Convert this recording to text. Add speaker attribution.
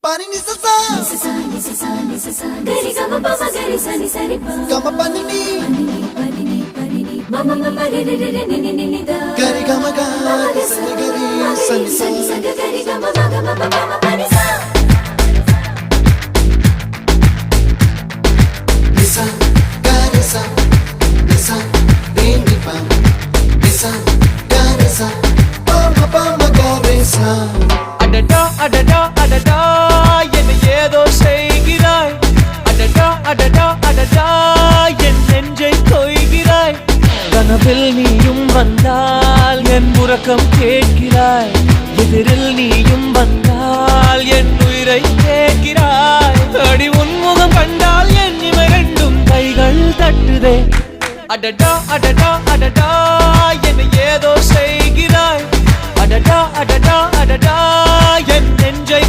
Speaker 1: Pani ni sa sa gari ga ma pa ma gari sa ni sa ri pa ga ma pa ni ma ma ma pa re re re re ni ni da gari ga ma ga sa ni gari sa ni sa gari ga ma ga ma pa ma pa ni sa ni sa gari sa ni sa re ni pa ni sa gari sa pa ma gari sa
Speaker 2: adada adada adada என்ன ஏதோ செய்கிறாய் அடடா அடடா அடடா என் நெஞ்சை கொய்கிறாய் கனவில் நீயும் வந்தால் என் உறக்கம் கேட்கிறாய் எதிரில் நீயும் வந்தால் என் உயிரை கேட்கிறாய் அடி உன்முகம் கண்டால் என் இமை ரெண்டும் கைகள் தட்டுதே அடடா அடடா அடடா என்ன ஏதோ செய்கிறாய் அடடா அடடா அடடா என் நெஞ்சை